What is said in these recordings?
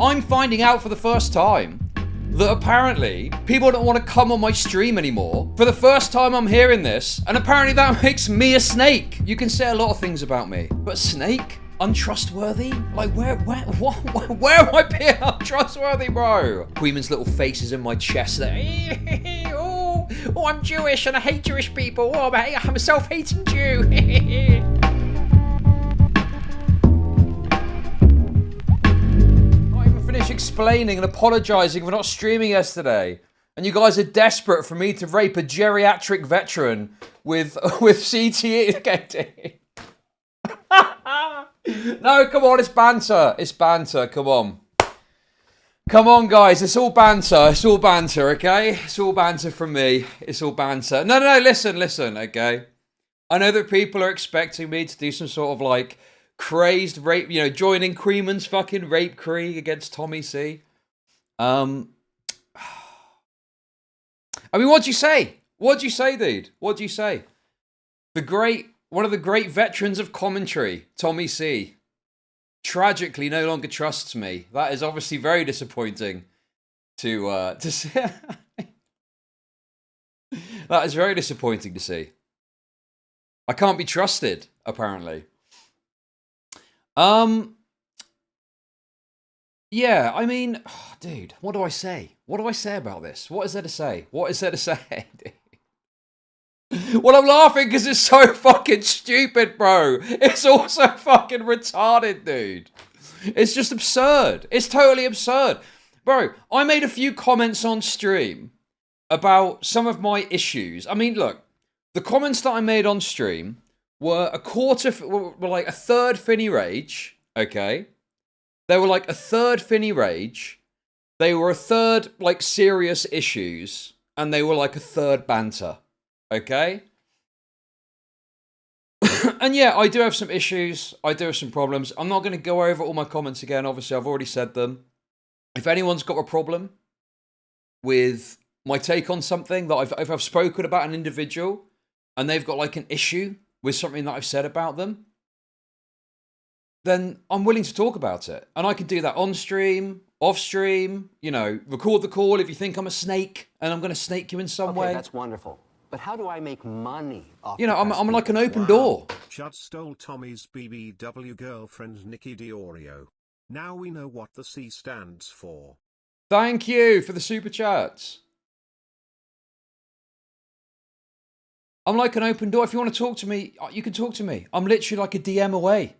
I'm finding out for the first time that apparently people don't want to come on my stream anymore. For the first time I'm hearing this, and apparently that makes me a snake. You can say a lot of things about me, but snake? Untrustworthy? Like where am I being untrustworthy, bro? Queeman's little face is in my chest there. Oh, I'm Jewish and I hate Jewish people. Oh, I'm a self-hating Jew. Finish explaining and apologising for not streaming yesterday, and you guys are desperate for me to rape a geriatric veteran with CTE. Okay. No, come on, it's banter. It's banter. Come on. Come on, guys. It's all banter. It's all banter, okay? It's all banter from me. It's all banter. No, listen, okay? I know that people are expecting me to do some sort of like crazed rape, joining Queeman's fucking rape crew against Tommy C. I mean, what'd you say? What'd you say, dude? What'd you say? One of the great veterans of commentary, Tommy C, tragically no longer trusts me. That is obviously very disappointing to see. That is very disappointing to see. I can't be trusted, apparently. Yeah, I mean, dude, what do I say? What do I say about this? What is there to say? What is there to say? Well, I'm laughing because it's so fucking stupid, bro. It's also fucking retarded, dude. It's just absurd. It's totally absurd. Bro, I made a few comments on stream about some of my issues. I mean, look, the comments that I made on stream were like a third Finny Rage, okay? They were like a third Finny Rage. They were a third, like, serious issues. And they were like a third banter, okay? And yeah, I do have some issues. I do have some problems. I'm not going to go over all my comments again. Obviously, I've already said them. If anyone's got a problem with my take on something, that if I've spoken about an individual and they've got like an issue with something that I've said about them, then I'm willing to talk about it. And I can do that on stream, off stream, record the call if you think I'm a snake and I'm going to snake you in some way. That's wonderful. But how do I make money off I'm like an open door. Chud stole Tommy's BBW girlfriend Nikki Diorio. Now we know what the C stands for. Thank you for the super chats. I'm like an open door. If you want to talk to me, you can talk to me. I'm literally like a DM away.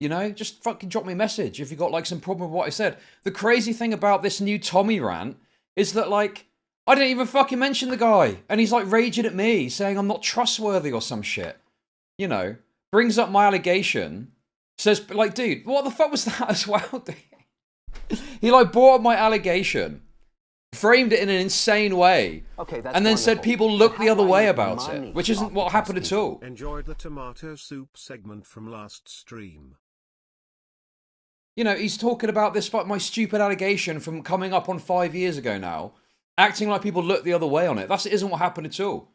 Just fucking drop me a message if you got like some problem with what I said. The crazy thing about this new Tommy rant is that like, I didn't even fucking mention the guy. And he's like raging at me saying I'm not trustworthy or some shit. Brings up my allegation. Says like, dude, what the fuck was that as well? He like brought up my allegation. Framed it in an insane way, and then said people look the other way about it, which isn't what happened at all. Enjoyed the tomato soup segment from last stream. He's talking about this, my stupid allegation from coming up on 5 years ago now, acting like people look the other way on it. That isn't what happened at all.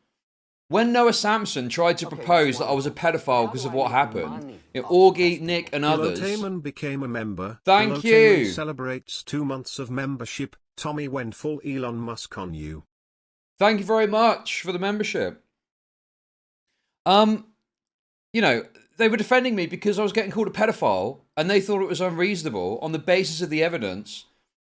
When Noah Sampson tried to propose that I was a pedophile because of what happened, Augie, Nick, and others. Taman became a member. Thank you. Celebrates 2 months of membership. Tommy went full Elon Musk on you. Thank you very much for the membership. They were defending me because I was getting called a pedophile, and they thought it was unreasonable on the basis of the evidence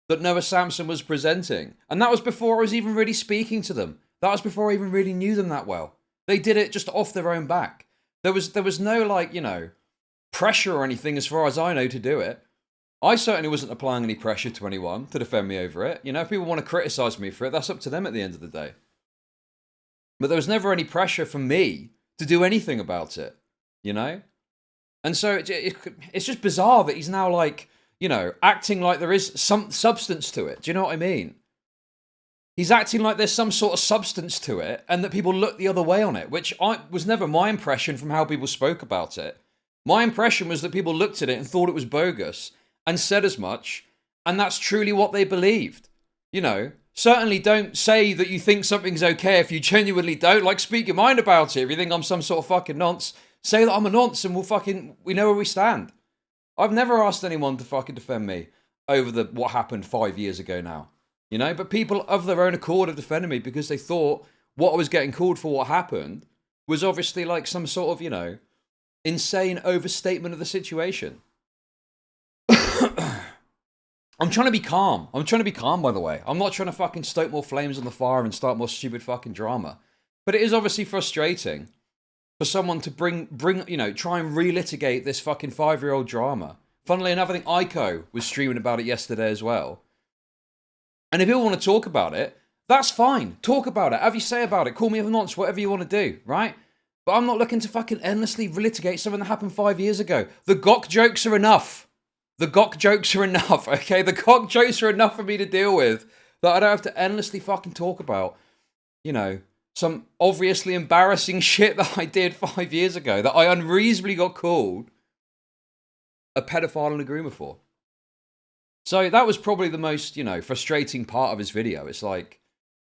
that Noah Sampson was presenting. And that was before I was even really speaking to them. That was before I even really knew them that well. They did it just off their own back. There was no like, pressure or anything as far as I know to do it. I certainly wasn't applying any pressure to anyone to defend me over it. If people want to criticize me for it, that's up to them at the end of the day. But there was never any pressure from me to do anything about it, And so it's just bizarre that he's now like, acting like there is some substance to it. Do you know what I mean? He's acting like there's some sort of substance to it and that people look the other way on it, which was never my impression from how people spoke about it. My impression was that people looked at it and thought it was bogus and said as much, and that's truly what they believed. Certainly don't say that you think something's okay if you genuinely don't. Like, speak your mind about it. If you think I'm some sort of fucking nonce, say that I'm a nonce and we know where we stand. I've never asked anyone to fucking defend me. over what happened 5 years ago now. You know, but people of their own accord have defended me because they thought what I was getting called for, what happened, was obviously like some sort of, you know, insane overstatement of the situation. I'm trying to be calm. I'm trying to be calm, by the way. I'm not trying to fucking stoke more flames on the fire and start more stupid fucking drama. But it is obviously frustrating for someone to bring, you know, try and relitigate this fucking 5-year-old drama. Funnily enough, I think Aiko was streaming about it yesterday as well. And if people want to talk about it, that's fine. Talk about it. Have you say about it. Call me a nonce, whatever you want to do, right? But I'm not looking to fucking endlessly relitigate something that happened 5 years ago. The Gok jokes are enough. The Gok jokes are enough, okay? The Gok jokes are enough for me to deal with that I don't have to endlessly fucking talk about, you know, some obviously embarrassing shit that I did 5 years ago that I unreasonably got called a pedophile and a groomer for. So that was probably the most, you know, frustrating part of his video. It's like,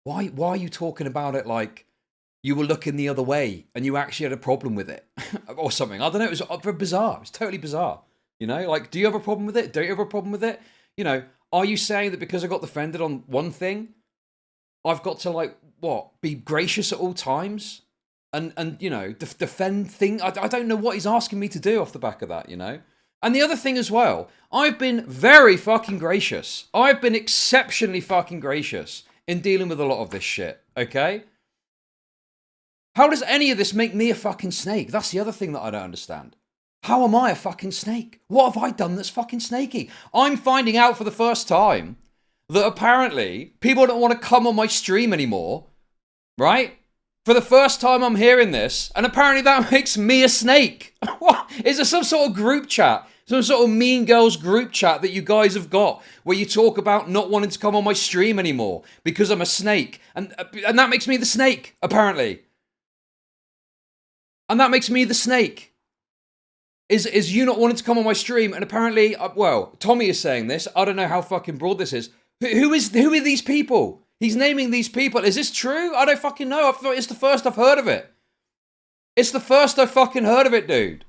why are you talking about it like you were looking the other way and you actually had a problem with it or something? I don't know. It was bizarre. It was totally bizarre. You know, like, do you have a problem with it? Don't you have a problem with it? You know, are you saying that because I got offended on one thing, I've got to, like, what, be gracious at all times? And you know, defend thing? I don't know what he's asking me to do off the back of that, you know? And the other thing as well, I've been very fucking gracious. I've been exceptionally fucking gracious in dealing with a lot of this shit, okay? How does any of this make me a fucking snake? That's the other thing that I don't understand. How am I a fucking snake? What have I done that's fucking snaky? I'm finding out for the first time that apparently people don't want to come on my stream anymore, right? For the first time I'm hearing this, and apparently that makes me a snake. What? Is there some sort of group chat? Some sort of Mean Girls group chat that you guys have got where you talk about not wanting to come on my stream anymore because I'm a snake. And that makes me the snake, apparently. And that makes me the snake. Is you not wanting to come on my stream, and apparently, well, Tommy is saying this. I don't know how fucking broad this is. Who are these people? He's naming these people. Is this true? I don't fucking know. It's the first I've heard of it. It's the first I've fucking heard of it, dude.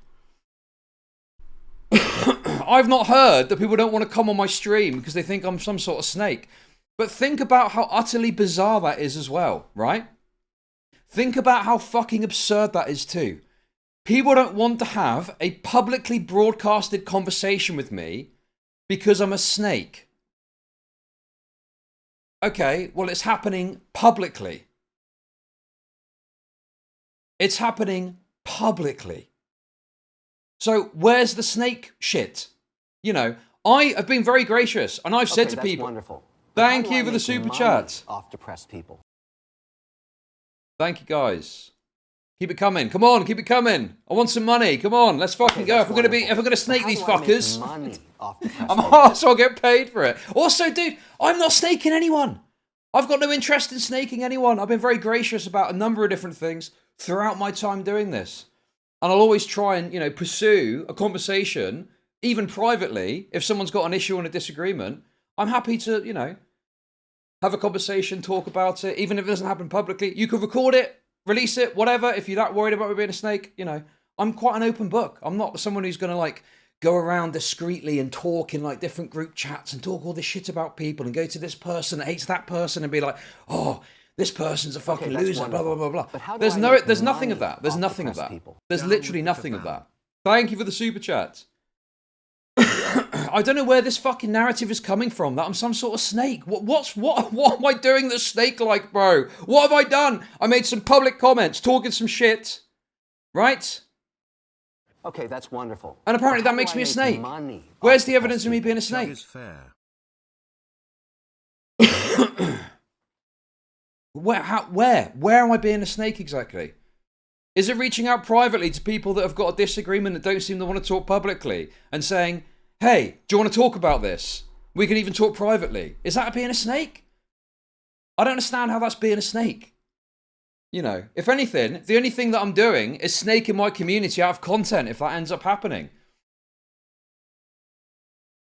I've not heard that people don't want to come on my stream because they think I'm some sort of snake. But think about how utterly bizarre that is as well, right? Think about how fucking absurd that is too. People don't want to have a publicly broadcasted conversation with me because I'm a snake. Okay, well, it's happening publicly. It's happening publicly. So where's the snake shit? You know, I have been very gracious, and I've said to that's people, wonderful. Thank you for the super chat. Off depressed people. Thank you, guys. Keep it coming. Come on, keep it coming. I want some money. Come on, let's fucking go. If we're gonna snake these fuckers, I might as well get paid for it. Also, dude, I'm not snaking anyone. I've got no interest in snaking anyone. I've been very gracious about a number of different things throughout my time doing this. And I'll always try and, you know, pursue a conversation, even privately, if someone's got an issue and a disagreement. I'm happy to, you know, have a conversation, talk about it, even if it doesn't happen publicly. You can record it, release it, whatever. If you're that worried about me being a snake, you know, I'm quite an open book. I'm not someone who's going to, like, go around discreetly and talk in, like, different group chats and talk all this shit about people and go to this person that hates that person and be like, oh, this person's a fucking loser, blah, blah, blah, blah. There's nothing of that. There's nothing of that. There's literally nothing of that. Thank you for the super chat. I don't know where this fucking narrative is coming from, that I'm some sort of snake. What am I doing that's snake-like, bro? What have I done? I made some public comments, talking some shit. Right? Okay, that's wonderful. And apparently that makes me a snake. Where's the evidence of me being a snake? That is fair. Where am I being a snake exactly? Is it reaching out privately to people that have got a disagreement that don't seem to want to talk publicly and saying, hey, do you want to talk about this? We can even talk privately. Is that being a snake? I don't understand how that's being a snake. You know, if anything, the only thing that I'm doing is snaking my community out of content if that ends up happening.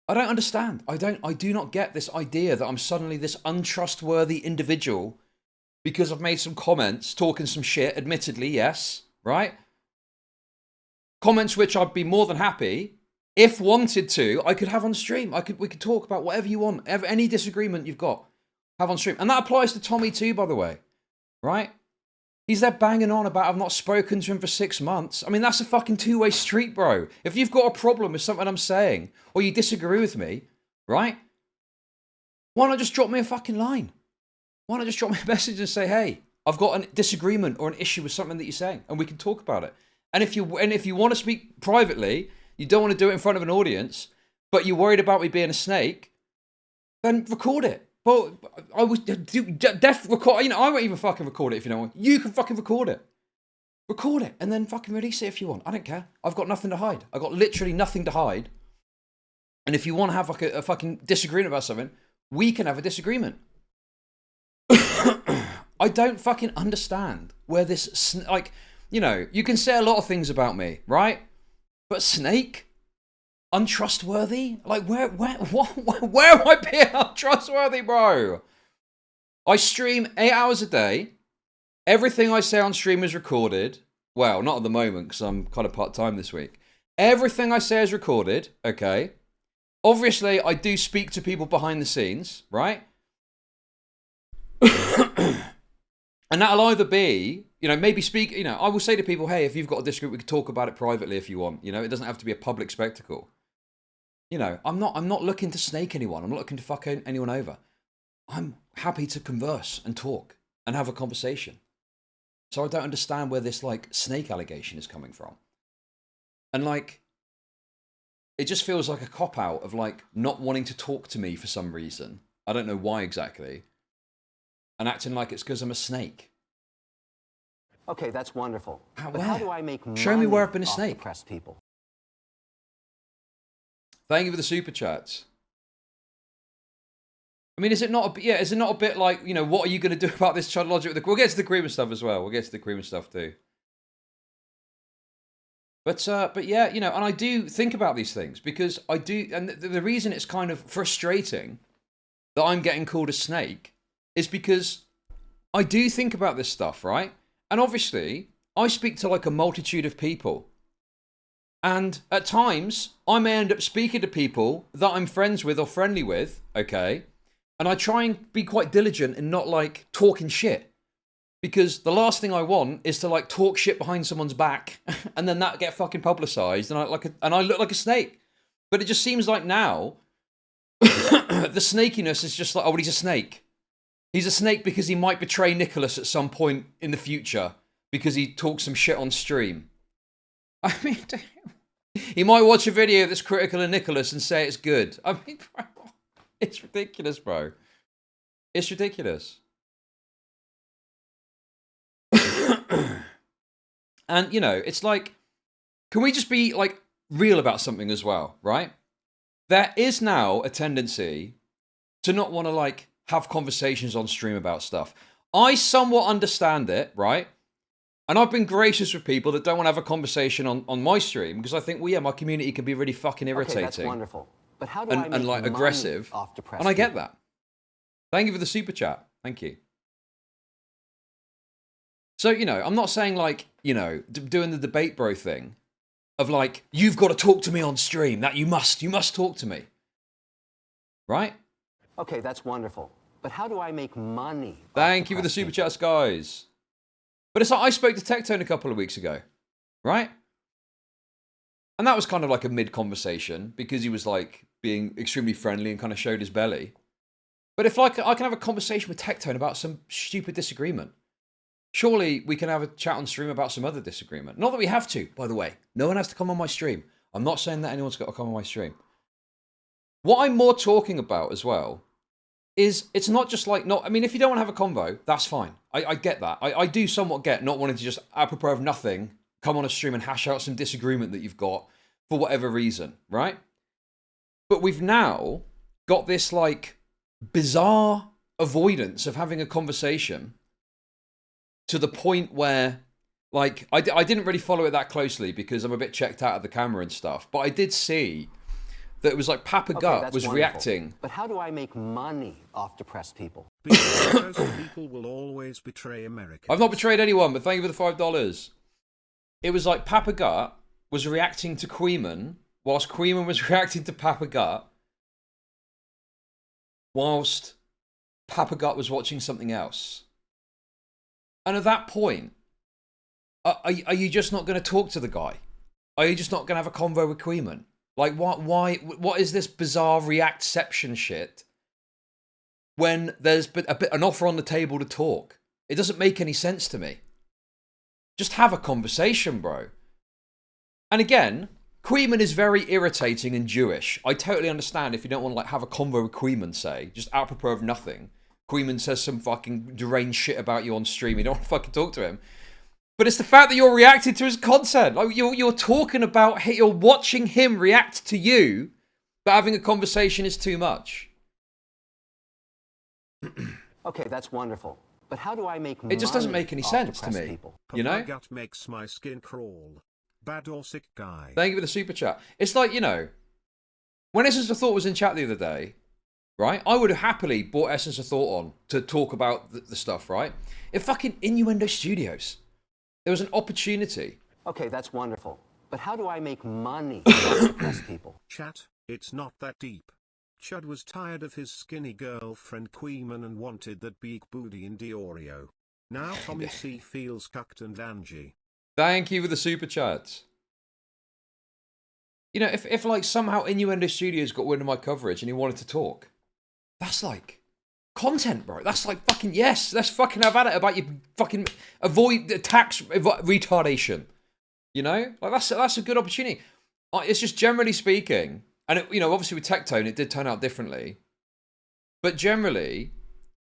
I don't understand. I do not get this idea that I'm suddenly this untrustworthy individual because I've made some comments, talking some shit, admittedly, yes, right? Comments which I'd be more than happy if wanted to, I could have on stream. We could talk about whatever you want, any disagreement you've got, have on stream. And that applies to Tommy too, by the way, right? He's there banging on about I've not spoken to him for 6 months. I mean, that's a fucking two-way street, bro. If you've got a problem with something I'm saying, or you disagree with me, right? Why not just drop me a fucking line? Why not just drop me a message and say, hey, I've got a disagreement or an issue with something that you're saying, and we can talk about it. And if you want to speak privately, you don't want to do it in front of an audience, but you're worried about me being a snake, then record it. But I was record. You know, I won't even fucking record it if you don't want. You can fucking record it. Record it and then fucking release it if you want. I don't care. I've got nothing to hide. I've got literally nothing to hide. And if you want to have like a fucking disagreement about something, we can have a disagreement. I don't fucking understand where this, like, you know, you can say a lot of things about me, right? But snake? Untrustworthy? Like, where am I being untrustworthy, bro? I stream 8 hours a day. Everything I say on stream is recorded. Well, not at the moment, because I'm kind of part-time this week. Everything I say is recorded, okay? Obviously, I do speak to people behind the scenes, right? And that'll either be, you know, maybe speak, you know, I will say to people, hey, if you've got a disagreement, we can talk about it privately if you want. You know, it doesn't have to be a public spectacle. You know, I'm not looking to snake anyone. I'm not looking to fuck anyone over. I'm happy to converse and talk and have a conversation. So I don't understand where this, like, snake allegation is coming from. And, like, it just feels like a cop-out of, like, not wanting to talk to me for some reason. I don't know why exactly. And acting like it's because I'm a snake. Okay, that's wonderful. But Where? how do I make money Show me where I've been a off snake. depressed people? Thank you for the super chats. I mean, is it not a bit like, you know, what are you going to do about this chud logic? We'll get to the Queeman stuff as well. We'll get to the Queeman stuff too. But yeah, you know, and I do think about these things because I do, and the reason it's kind of frustrating that I'm getting called a snake is because I do think about this stuff, right? And obviously, I speak to like a multitude of people. And at times, I may end up speaking to people that I'm friends with or friendly with, okay? And I try and be quite diligent in not like talking shit. Because the last thing I want is to like talk shit behind someone's back and then that get fucking publicized and I look like a snake. But it just seems like now the snakiness is just like, oh, well, he's a snake. He's a snake because he might betray Nicholas at some point in the future because he talks some shit on stream. I mean, he might watch a video that's critical of Nicholas and say it's good. I mean, bro, it's ridiculous, bro. It's ridiculous. And, you know, it's like, can we just be, like, real about something as well, right? There is now a tendency to not want to, like, have conversations on stream about stuff. I somewhat understand it, right? And I've been gracious with people that don't want to have a conversation on my stream because I think, well, yeah, my community can be really fucking irritating. Okay, that's wonderful. But how do I make and like money aggressive. off depressed And I get people? that. Thank you for the super chat. Thank you. So, you know, I'm not saying like, you know, doing the debate bro thing of like, you've got to talk to me on stream. That you must talk to me. Right? Okay, that's wonderful. But how do I make money? Thank you for the super chats, guys. But it's like I spoke to Tectone a couple of weeks ago, right? And that was kind of like a mid-conversation because he was like being extremely friendly and kind of showed his belly. But if like I can have a conversation with Tectone about some stupid disagreement, surely we can have a chat on stream about some other disagreement. Not that we have to, by the way. No one has to come on my stream. I'm not saying that anyone's got to come on my stream. What I'm more talking about as well is it's not just like, I mean, if you don't want to have a convo, that's fine. I get that. I do somewhat get not wanting to just, apropos of nothing, come on a stream and hash out some disagreement that you've got for whatever reason, right? But we've now got this like bizarre avoidance of having a conversation to the point where, like, I didn't really follow it that closely because I'm a bit checked out of the camera and stuff, but I did see that it was like Papa Gut was reacting. But how do I make money off depressed people? Because those people will always betray America. I've not betrayed anyone, but thank you for the $5. It was like Papa Gut was reacting to Queeman whilst Queeman was reacting to Papa Gut, whilst Papa Gut was watching something else. And at that point, are you just not going to talk to the guy? Are you just not going to have a convo with Queeman? Like, what is this bizarre reactception shit when there's an offer on the table to talk? It doesn't make any sense to me. Just have a conversation, bro. And again, Queeman is very irritating and Jewish. I totally understand if you don't want to like have a convo with Queeman, say, just apropos of nothing. Queeman says some fucking deranged shit about you on stream. You don't want to fucking talk to him. But it's the fact that you're reacting to his content. Like you're talking about, you're watching him react to you, but having a conversation is too much. Okay, that's wonderful. But how do I make It just doesn't make any off sense to depressed me. people? You know? My gut makes my skin crawl. Bad or sick guy. Thank you for the super chat. It's like, you know, when Essence of Thought was in chat the other day, right? I would have happily brought Essence of Thought on to talk about the stuff, right? In fucking Innuendo Studios. There was an opportunity. Okay, that's wonderful. But how do I make money off depressed people? Chat, it's not that deep. Chud was tired of his skinny girlfriend Queeman and wanted that big booty in Diorio. Now Tommy C feels cucked and Angie. Thank you for the super chat. You know, if like somehow Innuendo Studios got wind of my coverage and he wanted to talk, that's like content, bro. That's like fucking yes. Let's fucking have at it about you fucking avoid the tax retardation. You know, like that's a good opportunity. It's just generally speaking, and it, you know, obviously with Tectone it did turn out differently, but generally,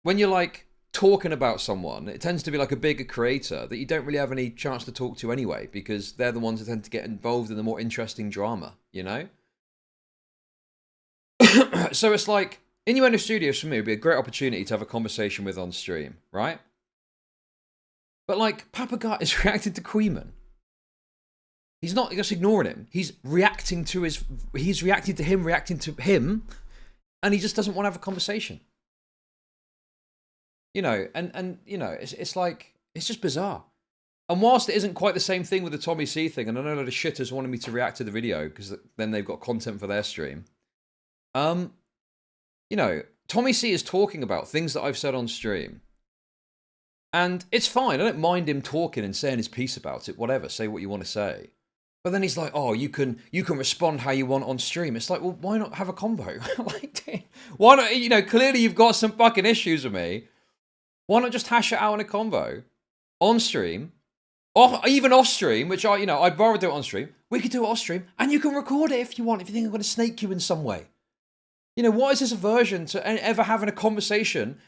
when you're like talking about someone, it tends to be like a bigger creator that you don't really have any chance to talk to anyway, because they're the ones that tend to get involved in the more interesting drama. You know, so it's like. Innuendo Studios for me would be a great opportunity to have a conversation with on stream, right? But like, Papa Gut is reacting to Queeman. He's not just ignoring him. He's reacting to him reacting to him, and he just doesn't want to have a conversation. You know, and you know, it's like, it's just bizarre. And whilst it isn't quite the same thing with the Tommy C thing, and I know a lot of shitters wanted me to react to the video because then they've got content for their stream. You know, Tommy C is talking about things that I've said on stream. And it's fine. I don't mind him talking and saying his piece about it. Whatever. Say what you want to say. But then he's like, oh, you can respond how you want on stream. It's like, well, why not have a convo? Like, why not? You know, clearly you've got some fucking issues with me. Why not just hash it out in a convo? On stream. Or even off stream, which I'd rather do it on stream. We could do it off stream. And you can record it if you want. If you think I'm going to snake you in some way. You know, what is this aversion to ever having a conversation,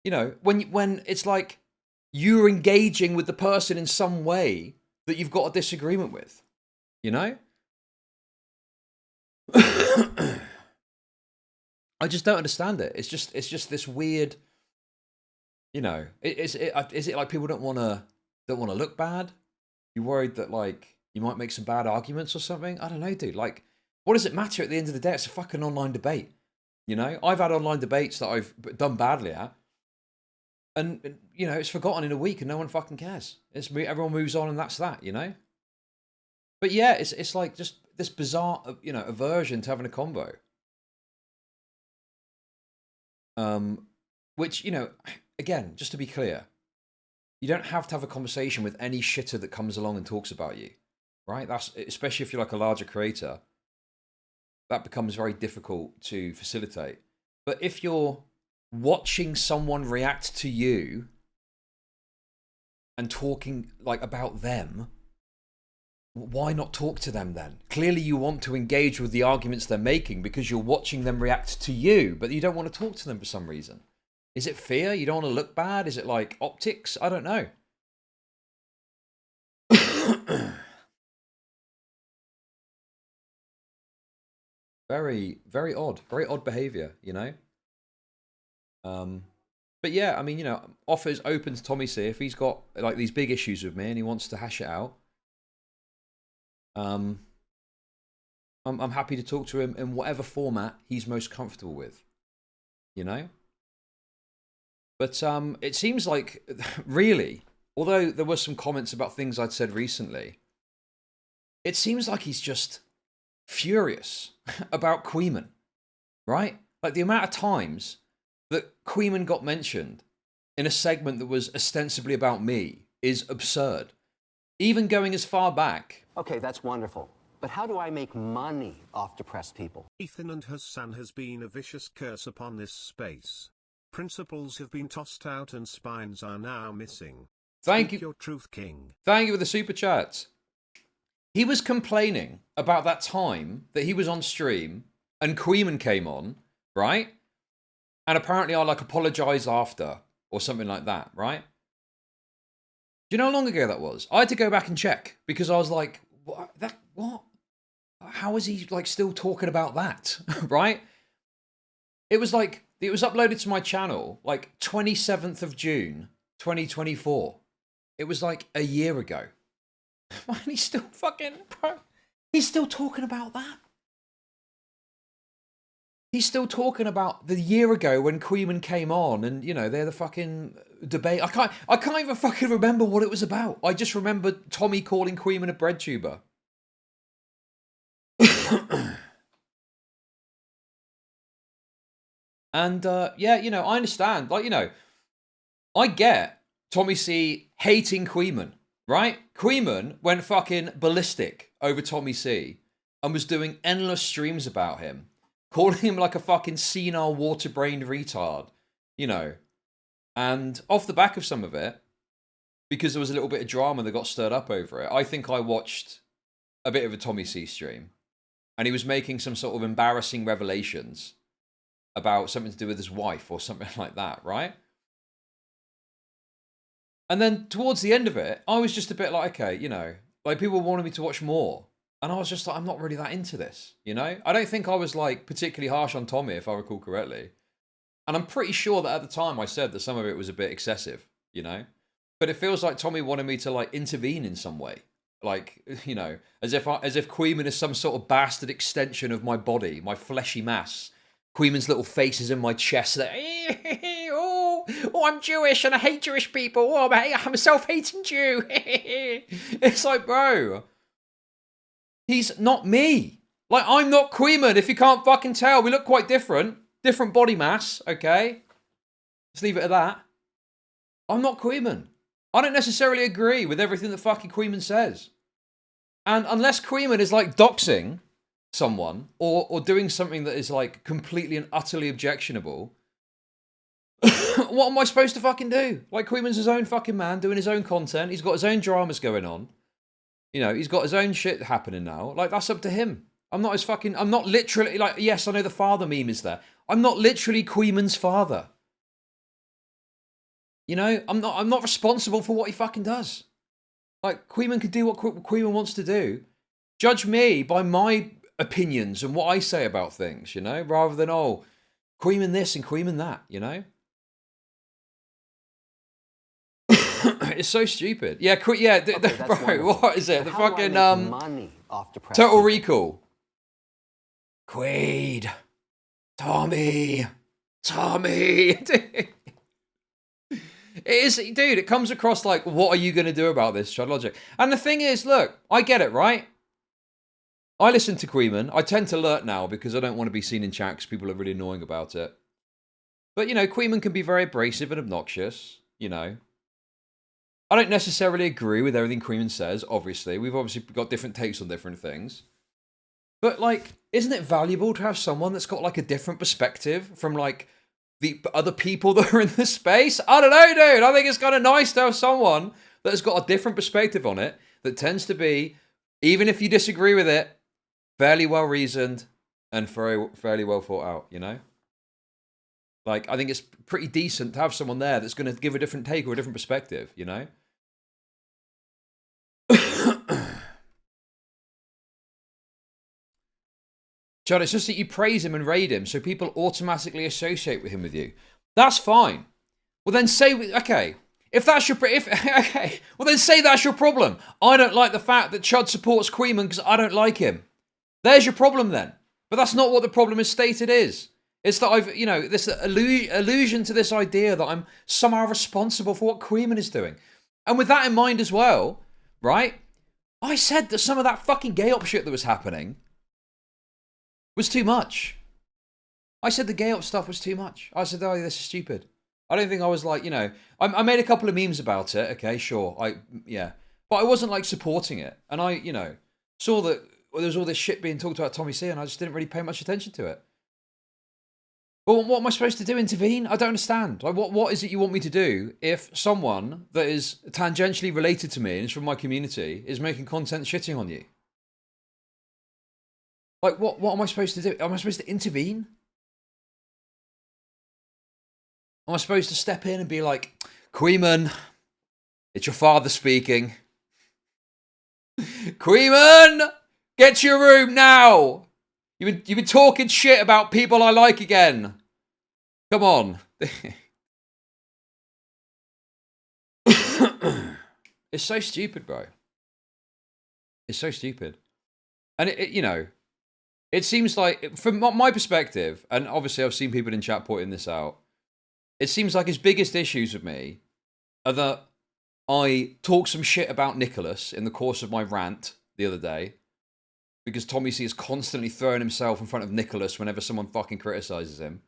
you know, when it's like you're engaging with the person in some way that you've got a disagreement with, you know? I just don't understand it. It's just this weird, you know, is it like people don't want to look bad? You're worried that like you might make some bad arguments or something? I don't know, dude. Like, what does it matter at the end of the day? It's a fucking online debate. You know, I've had online debates that I've done badly at, and you know, it's forgotten in a week, and no one fucking cares. Everyone moves on, and that's that. You know. But yeah, it's like just this bizarre, you know, aversion to having a combo. Which, you know, again, just to be clear, you don't have to have a conversation with any shitter that comes along and talks about you, right? That's especially if you're like a larger creator. That becomes very difficult to facilitate. But if you're watching someone react to you and talking like about them, why not talk to them then? Clearly you want to engage with the arguments they're making because you're watching them react to you, but you don't want to talk to them for some reason. Is it fear? You don't want to look bad? Is it like optics? I don't know. Very, very odd behavior, you know? But yeah, I mean, you know, offers open to Tommy C if he's got like these big issues with me and he wants to hash it out. I'm happy to talk to him in whatever format he's most comfortable with, you know? But it seems like, really, although there were some comments about things I'd said recently, it seems like he's just furious about Queeman, right? Like the amount of times that Queeman got mentioned in a segment that was ostensibly about me is absurd. Even going as far back. Okay, that's wonderful. But how do I make money off depressed people? Ethan and Hassan has been a vicious curse upon this space. Principles have been tossed out and spines are now missing. Thank Speak you. your truth, King. Thank you for the super chat. He was complaining about that time that he was on stream and Queeman came on, right? And apparently I like apologised after or something like that, right? Do you know how long ago that was? I had to go back and check because I was like, what? How is he like still talking about that, right? It was uploaded to my channel like 27th of June, 2024. It was like a year ago. And he's still he's still talking about that. He's still talking about the year ago when Queeman came on and, you know, they're the fucking debate. I can't even fucking remember what it was about. I just remember Tommy calling Queeman a bread tuber. And, yeah, you know, I understand. Like, you know, I get Tommy C hating Queeman, right? Queeman went fucking ballistic over Tommy C and was doing endless streams about him, calling him like a fucking senile, water-brained retard, you know. And off the back of some of it, because there was a little bit of drama that got stirred up over it, I think I watched a bit of a Tommy C stream. And he was making some sort of embarrassing revelations about something to do with his wife or something like that, right? And then towards the end of it, I was just a bit like, okay, you know, like people wanted me to watch more. And I was just like, I'm not really that into this, you know? I don't think I was like particularly harsh on Tommy, if I recall correctly. And I'm pretty sure that at the time I said that some of it was a bit excessive, you know? But it feels like Tommy wanted me to like intervene in some way. Like, you know, as if Queeman is some sort of bastard extension of my body, my fleshy mass. Queeman's little face is in my chest. Like, oh, I'm Jewish and I hate Jewish people. Oh, I'm a self-hating Jew. It's like, bro, he's not me. Like, I'm not Queeman, if you can't fucking tell. We look quite different. Different body mass, okay? Let's leave it at that. I'm not Queeman. I don't necessarily agree with everything that fucking Queeman says. And unless Queeman is like doxing someone or doing something that is like completely and utterly objectionable, what am I supposed to fucking do? Like, Queeman's his own fucking man doing his own content. He's got his own dramas going on. You know, he's got his own shit happening now. Like, that's up to him. I'm not literally, like, yes, I know the father meme is there. I'm not literally Queeman's father. You know, I'm not responsible for what he fucking does. Like, Queeman can do what Queeman wants to do. Judge me by my opinions and what I say about things, you know, rather than, oh, Queeman this and Queeman that, you know? It's so stupid. Yeah, bro, what is it? The fucking, money off depressed Total people? Recall. Quaid. Tommy. It is, dude, it comes across like, what are you going to do about this, chudlogic? And the thing is, look, I get it, right? I listen to Queeman. I tend to alert now because I don't want to be seen in chat because people are really annoying about it. But, you know, Queeman can be very abrasive and obnoxious, you know. I don't necessarily agree with everything Queeman says, obviously. We've obviously got different takes on different things. But, like, isn't it valuable to have someone that's got, like, a different perspective from, like, the other people that are in the space? I don't know, dude. I think it's kind of nice to have someone that has got a different perspective on it that tends to be, even if you disagree with it, fairly well reasoned and fairly well thought out, you know? Like, I think it's pretty decent to have someone there that's going to give a different take or a different perspective, you know? Chud, it's just that you praise him and raid him, so people automatically associate with him with you. That's fine. Well, then say, okay, if that's your, okay, well then say that's your problem. I don't like the fact that Chud supports Queeman because I don't like him. There's your problem then. But that's not what the problem is stated is. It's that I've, you know, this allusion to this idea that I'm somehow responsible for what Queeman is doing. And with that in mind as well, right? I said that some of that fucking gay op shit that was happening was too much. I said the gay up stuff was too much. I said, oh, this is stupid. I don't think I was like, you know, I made a couple of memes about it. Okay, sure. Yeah. But I wasn't like supporting it. And I, you know, saw that there was all this shit being talked about Tommy C and I just didn't really pay much attention to it. Well, what am I supposed to do? Intervene? I don't understand. Like, what is it you want me to do if someone that is tangentially related to me and is from my community is making content shitting on you? Like, what am I supposed to do? Am I supposed to intervene? Am I supposed to step in and be like, Queeman, it's your father speaking. Queeman, get to your room now. You've been talking shit about people I like again. Come on. It's so stupid, bro. It's so stupid. And it you know, it seems like, from my perspective, and obviously I've seen people in chat pointing this out, it seems like his biggest issues with me are that I talk some shit about Nicholas in the course of my rant the other day, because Tommy C is constantly throwing himself in front of Nicholas whenever someone fucking criticizes him.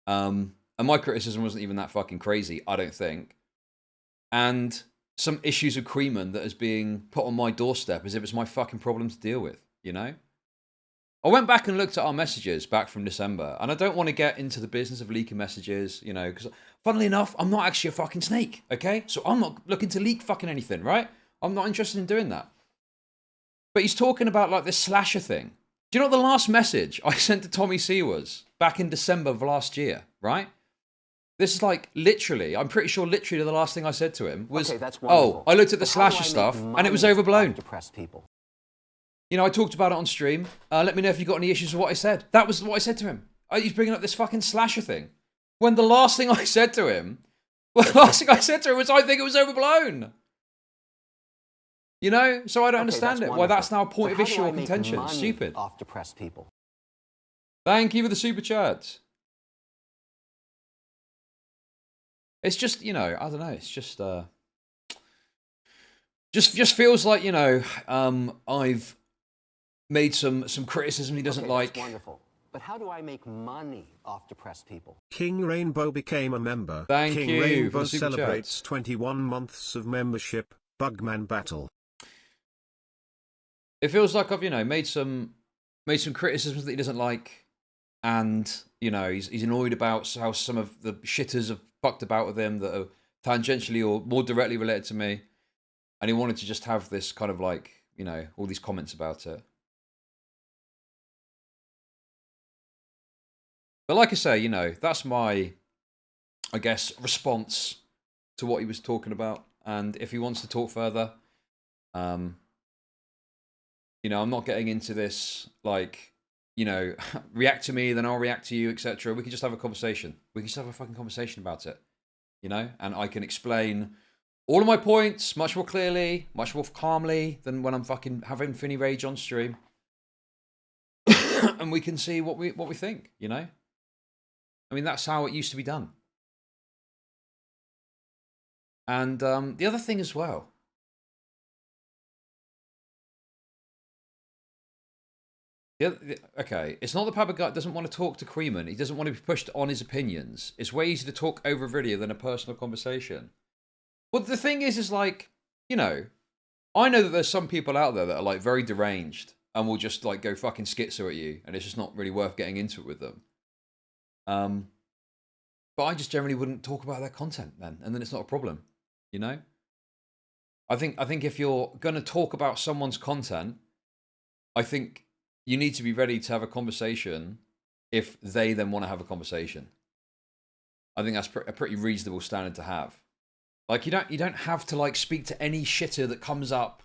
And my criticism wasn't even that fucking crazy, I don't think. And some issues with Queeman that is being put on my doorstep as if it's my fucking problem to deal with, you know? I went back and looked at our messages back from December, and I don't want to get into the business of leaking messages, you know, because funnily enough, I'm not actually a fucking snake, okay? So I'm not looking to leak fucking anything, right? I'm not interested in doing that. But he's talking about like this slasher thing. Do you know what the last message I sent to Tommy C was? Back in December of last year, right? This is like literally, I'm pretty sure literally the last thing I said to him was, okay, that's wonderful. oh, I looked at the But how do slasher I make stuff and it was money overblown. off depressed people? You know, I talked about it on stream. Let me know if you got any issues with what I said. That was what I said to him. He's bringing up this fucking slasher thing. When the last thing I said to him, well, the last thing I said to him was, I think it was overblown. You know? So I don't understand it. Why that's now a point of issue or contention. It's stupid. Off depressed people. Thank you for the super chat. It's just, you know, I don't know. It's just feels like, you know, I've made some criticism he doesn't like. That's wonderful. But how do I make money off depressed people? King Rainbow became a member. Thank King you Rainbow for the super celebrates chats. 21 months of membership. Bugman battle. It feels like I've, you know, made some criticisms that he doesn't like, and you know, he's annoyed about how some of the shitters have fucked about with him that are tangentially or more directly related to me, and he wanted to just have this kind of like, you know, all these comments about it. But like I say, you know, that's my, I guess, response to what he was talking about. And if he wants to talk further, you know, I'm not getting into this, like, you know, react to me, then I'll react to you, etc. We can just have a conversation. We can just have a fucking conversation about it, you know? And I can explain all of my points much more clearly, much more calmly than when I'm fucking having Finny Rage on stream. And we can see what we think, you know? I mean, that's how it used to be done. And the other thing as well, okay, it's not that Papagut doesn't want to talk to Queeman. He doesn't want to be pushed on his opinions. It's way easier to talk over video than a personal conversation. Well, the thing is like, you know, I know that there's some people out there that are like very deranged and will just like go fucking schizo at you, and it's just not really worth getting into it with them. But I just generally wouldn't talk about their content then, and then it's not a problem, you know? I think if you're going to talk about someone's content, I think you need to be ready to have a conversation if they then want to have a conversation. I think that's a pretty reasonable standard to have. Like, you don't have to like speak to any shitter that comes up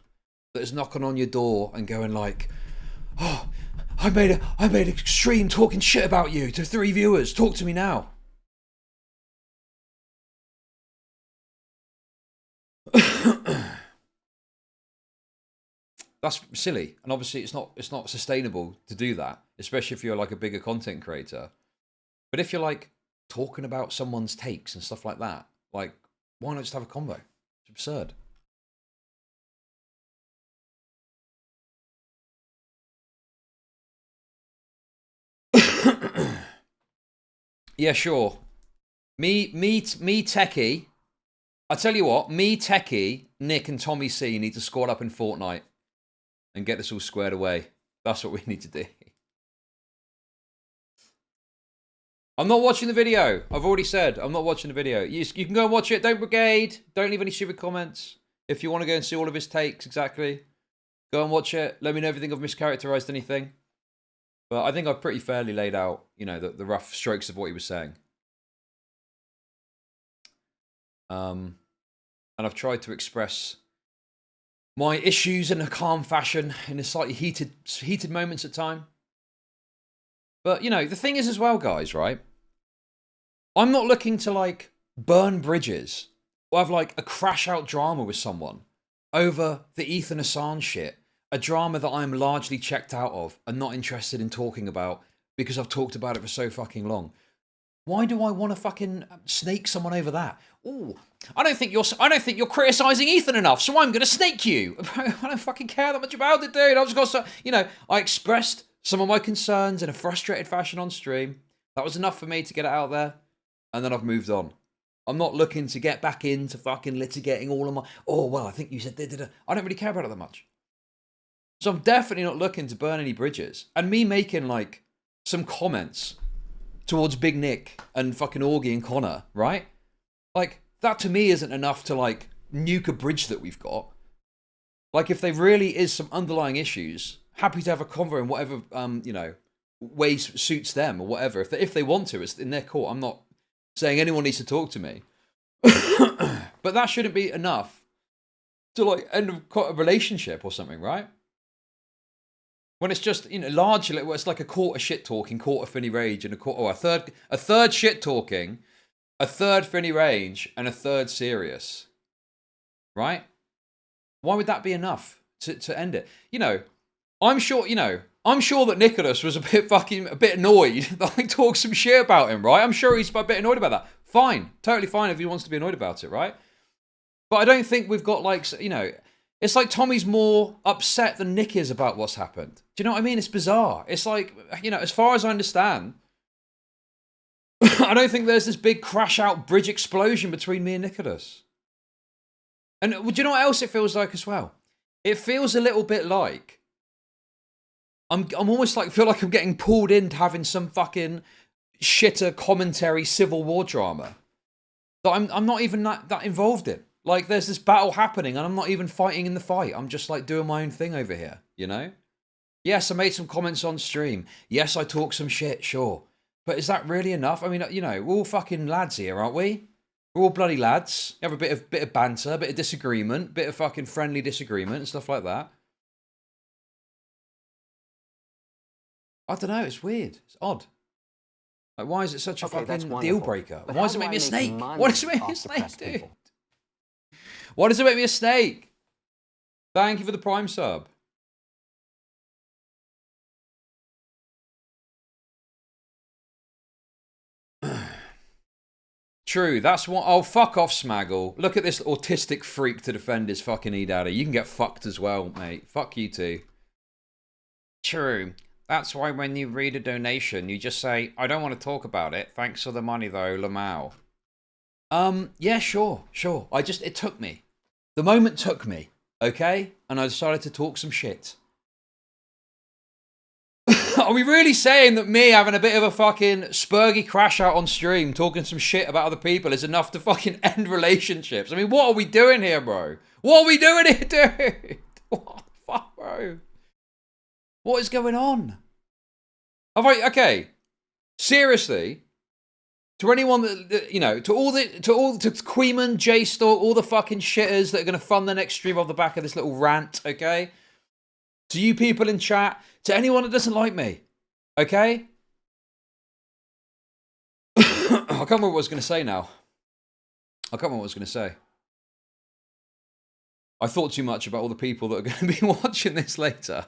that is knocking on your door and going like, oh, I made a stream talking shit about you to 3 viewers. Talk to me now. That's silly, and obviously it's not sustainable to do that, especially if you're like a bigger content creator. But if you're like talking about someone's takes and stuff like that, like, why not just have a convo? It's absurd. Yeah, sure. Me, Techie. I tell you what, me, Techie, Nick, and Tommy C need to squad up in Fortnite and get this all squared away. That's what we need to do. I'm not watching the video. I've already said I'm not watching the video. You can go and watch it. Don't brigade. Don't leave any stupid comments. If you want to go and see all of his takes exactly, go and watch it. Let me know if you think I've mischaracterized anything. But I think I've pretty fairly laid out, you know, the rough strokes of what he was saying. And I've tried to express my issues in a calm fashion, in a slightly heated moments at time. But, you know, the thing is as well, guys, right? I'm not looking to, like, burn bridges or have, like, a crash-out drama with someone over the Ethan Assange shit. A drama that I'm largely checked out of and not interested in talking about because I've talked about it for so fucking long. Why do I want to fucking snake someone over that? Oh, I don't think you're criticizing Ethan enough, so I'm gonna snake you. I don't fucking care that much about it, dude. I just got you know, I expressed some of my concerns in a frustrated fashion on stream. That was enough for me to get it out there, and then I've moved on. I'm not looking to get back into fucking litigating all of my. Oh well, I think you said da. I don't really care about it that much. So I'm definitely not looking to burn any bridges. And me making, like, some comments towards Big Nick and fucking Augie and Connor, right? Like, that to me isn't enough to, like, nuke a bridge that we've got. Like, if there really is some underlying issues, happy to have a convo in whatever, you know, ways suits them or whatever. If they want to, it's in their court. I'm not saying anyone needs to talk to me. But that shouldn't be enough to, like, end a relationship or something, right? When it's just, you know, largely, well, it's like a quarter shit talking, quarter Finny Rage, and a third shit talking, a third Finny Rage, and a third serious. Right? Why would that be enough to end it? You know, I'm sure that Nicholas was a bit annoyed that I talked some shit about him, right? I'm sure he's a bit annoyed about that. Fine. Totally fine if he wants to be annoyed about it, right? But I don't think we've got, like, you know, it's like Tommy's more upset than Nick is about what's happened. Do you know what I mean? It's bizarre. It's like, you know, as far as I understand, I don't think there's this big crash out bridge explosion between me and Nicholas. And do you know what else it feels like as well? It feels a little bit like I'm almost like feel like I'm getting pulled into having some fucking shitter commentary civil war drama that I'm not even that involved in. Like, there's this battle happening and I'm not even fighting in the fight. I'm just, like, doing my own thing over here, you know? Yes, I made some comments on stream. Yes, I talked some shit, sure. But is that really enough? I mean, you know, we're all fucking lads here, aren't we? We're all bloody lads. You have a bit of banter, a bit of disagreement, bit of fucking friendly disagreement and stuff like that. I don't know, it's weird. It's odd. Like, why is it such a fucking deal breaker? Why does it make me a snake? Why does it make me a snake, dude? Why does it make me a snake? Thank you for the Prime sub. True, that's what. Oh, fuck off, Smaggle. Look at this autistic freak to defend his fucking E-Daddy. You can get fucked as well, mate. Fuck you too. True. That's why when you read a donation, you just say, I don't want to talk about it. Thanks for the money, though, Lamau. Yeah, sure. It took me. The moment took me, okay? And I decided to talk some shit. Are we really saying that me having a bit of a fucking spurgy crash out on stream, talking some shit about other people is enough to fucking end relationships? I mean, what are we doing here, bro? What are we doing here, dude? What the fuck, bro? What is going on? Okay, seriously, to anyone that, you know, to Queeman, J-Stalk, all the fucking shitters that are going to fund the next stream off the back of this little rant, okay? To you people in chat, to anyone that doesn't like me, okay? I can't remember what I was going to say now. I can't remember what I was going to say. I thought too much about all the people that are going to be watching this later.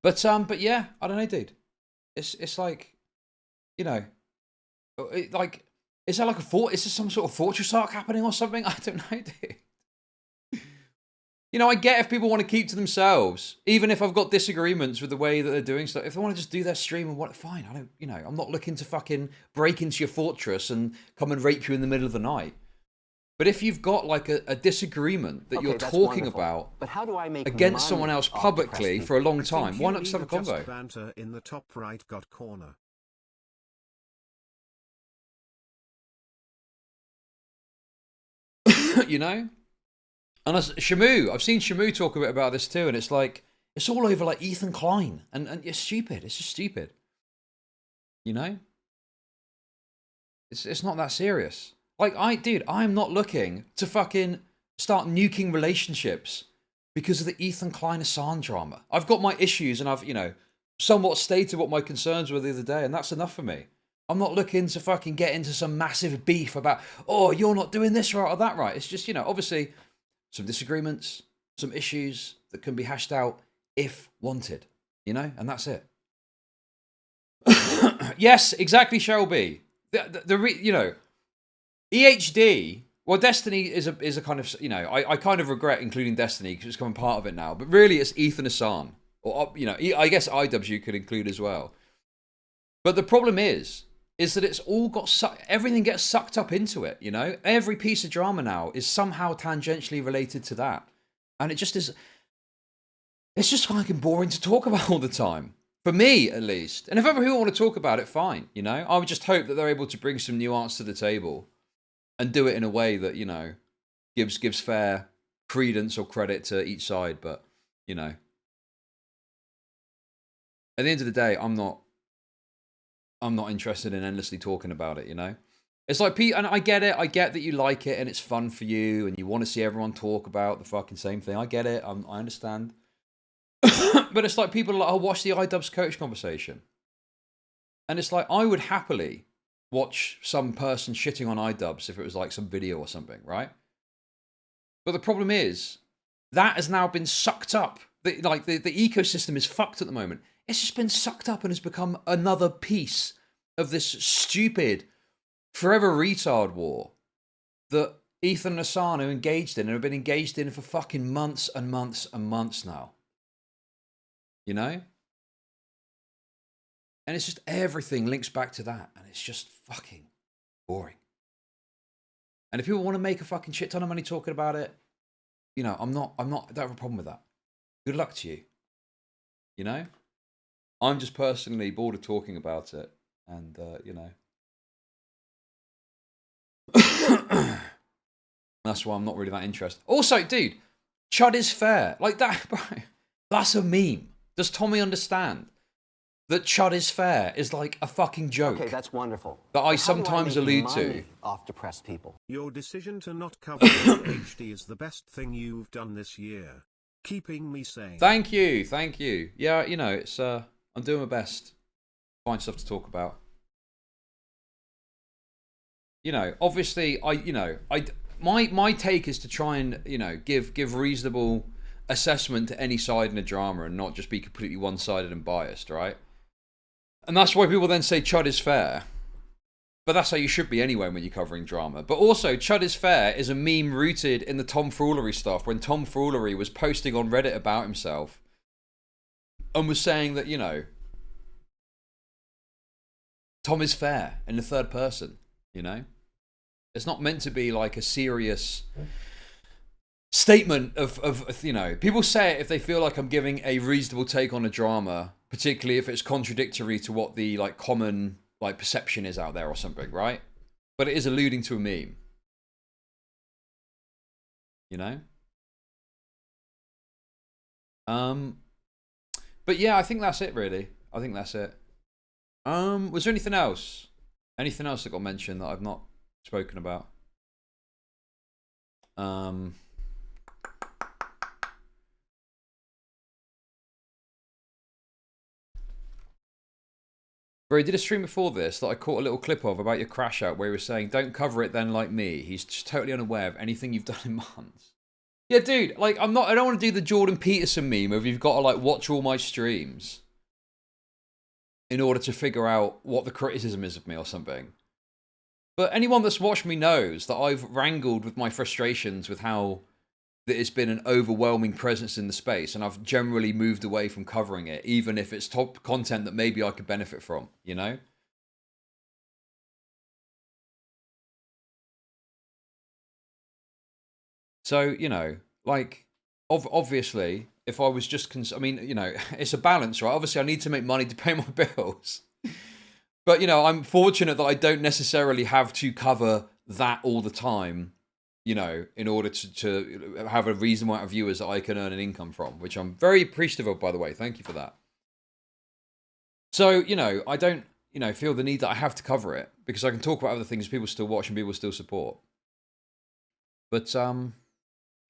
But yeah, I don't know, dude. It's like, you know, like, is there like is there some sort of fortress arc happening or something? I don't know, dude. You know, I get if people want to keep to themselves, even if I've got disagreements with the way that they're doing stuff. If they want to just do their stream and what, fine. I don't, you know, I'm not looking to fucking break into your fortress and come and rape you in the middle of the night. But if you've got like a disagreement that you're talking about but how do I make against money someone else off publicly depressed for a long I think time, why you not just have a need just convo? banter in the top right got corner. You know? And Shamu, I've seen Shamu talk a bit about this too, and it's like, it's all over like Ethan Klein, and it's stupid. It's just stupid. You know? It's not that serious. Like, I'm not looking to fucking start nuking relationships because of the Ethan Klein Assange drama. I've got my issues, and I've, you know, somewhat stated what my concerns were the other day, and that's enough for me. I'm not looking to fucking get into some massive beef about, oh, you're not doing this right or that right. It's just, you know, obviously some disagreements, some issues that can be hashed out if wanted, you know, and that's it. Yes, exactly, Cheryl B. You know, EHD, well, Destiny is a kind of, you know, I kind of regret including Destiny because it's become part of it now, but really it's Ethan Assange, or, you know, I guess IWs you could include as well. But the problem is that it's all got everything gets sucked up into it, you know? Every piece of drama now is somehow tangentially related to that. And it just is, it's just fucking boring to talk about all the time. For me, at least. And if other people want to talk about it, fine, you know? I would just hope that they're able to bring some nuance to the table and do it in a way that, you know, gives fair credence or credit to each side. But, you know, at the end of the day, I'm not interested in endlessly talking about it, you know? It's like, and I get it. I get that you like it and it's fun for you and you want to see everyone talk about the fucking same thing. I get it. I understand. But it's like people are like, oh, watch the iDubbbz coach conversation. And it's like, I would happily watch some person shitting on iDubbbz if it was like some video or something, right? But the problem is, that has now been sucked up. The ecosystem is fucked at the moment. It's just been sucked up and has become another piece of this stupid, forever retard war that Ethan and Assange are engaged in and have been engaged in for fucking months and months and months now. You know? And it's just everything links back to that. And it's just fucking boring. And if people want to make a fucking shit ton of money talking about it, you know, I don't have a problem with that. Good luck to you. You know? I'm just personally bored of talking about it. And, you know. That's why I'm not really that interested. Also, dude, Chud is fair. Like that, bro. That's a meme. Does Tommy understand that Chud is fair is like a fucking joke? Okay, that's wonderful. That I sometimes allude to. Off depressed people. Your decision to not cover HD is the best thing you've done this year. Keeping me sane. Thank you. Yeah, you know, it's I'm doing my best. Find stuff to talk about. You know, obviously, my take is to try and, you know, give reasonable assessment to any side in a drama and not just be completely one-sided and biased, right? And that's why people then say Chud is fair. But that's how you should be anyway when you're covering drama. But also, Chud is fair is a meme rooted in the tomfoolery stuff when tomfoolery was posting on Reddit about himself and was saying that, you know, Tom is fair in the third person, you know? It's not meant to be like a serious statement of, you know, people say it if they feel like I'm giving a reasonable take on a drama, particularly if it's contradictory to what the like common like perception is out there or something, right? But it is alluding to a meme. You know? But yeah, I think that's it really. I think that's it. Was there anything else? Anything else that got mentioned that I've not spoken about? Bro, he did a stream before this that I caught a little clip of about your crash out where he was saying, don't cover it then like me. He's just totally unaware of anything you've done in months. Yeah, dude, like, I don't want to do the Jordan Peterson meme of you've got to, like, watch all my streams in order to figure out what the criticism is of me or something. But anyone that's watched me knows that I've wrangled with my frustrations with how that it's been an overwhelming presence in the space, and I've generally moved away from covering it, even if it's top content that maybe I could benefit from, you know? So, you know, like, obviously, if I was just, I mean, you know, it's a balance, right? Obviously, I need to make money to pay my bills. But, you know, I'm fortunate that I don't necessarily have to cover that all the time, you know, in order to have a reasonable amount of viewers that I can earn an income from, which I'm very appreciative of, by the way. Thank you for that. So, you know, I don't, you know, feel the need that I have to cover it because I can talk about other things people still watch and people still support. But,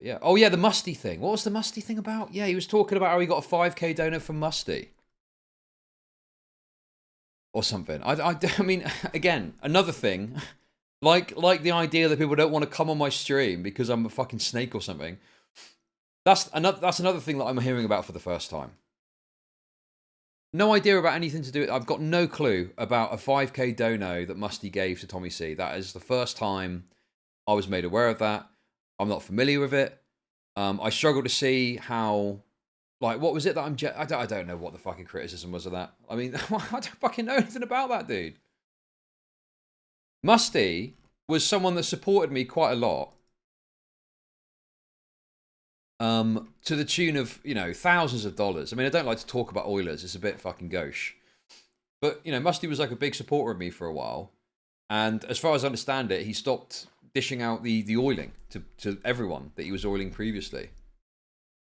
yeah. Oh, yeah, the Musty thing. What was the Musty thing about? Yeah, he was talking about how he got a 5k donor from Musty. Or something. I mean, again, another thing, like the idea that people don't want to come on my stream because I'm a fucking snake or something. That's another thing that I'm hearing about for the first time. No idea about anything to do with. I've got no clue about a 5k dono that Musty gave to Tommy C. That is the first time I was made aware of that. I'm not familiar with it. I struggle to see how. Like, what was it that I don't know what the fucking criticism was of that. I mean, I don't fucking know anything about that dude. Musty was someone that supported me quite a lot. To the tune of, you know, thousands of dollars. I mean, I don't like to talk about Oilers. It's a bit fucking gauche. But, you know, Musty was like a big supporter of me for a while. And as far as I understand it, he stopped dishing out the oiling to everyone that he was oiling previously.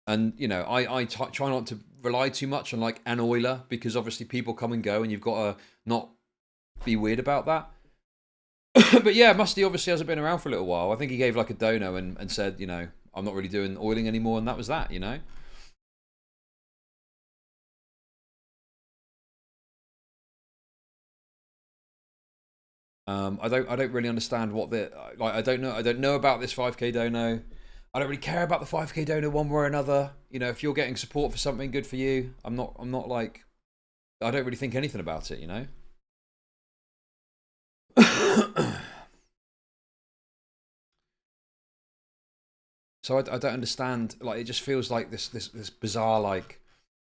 And, you know, I try not to rely too much on, like, an oiler, because obviously people come and go, and you've got to not be weird about that. But, yeah, Musty obviously hasn't been around for a little while. I think he gave, like, a dono and said, you know, I'm not really doing oiling anymore, and that was that, you know? I don't really understand what the, like, I don't know about this 5k dono. I don't really care about the 5k donor one way or another. You know, if you're getting support for something, good for you. I'm not like, I don't really think anything about it, you know? So I don't understand, like, it just feels like this bizarre, like,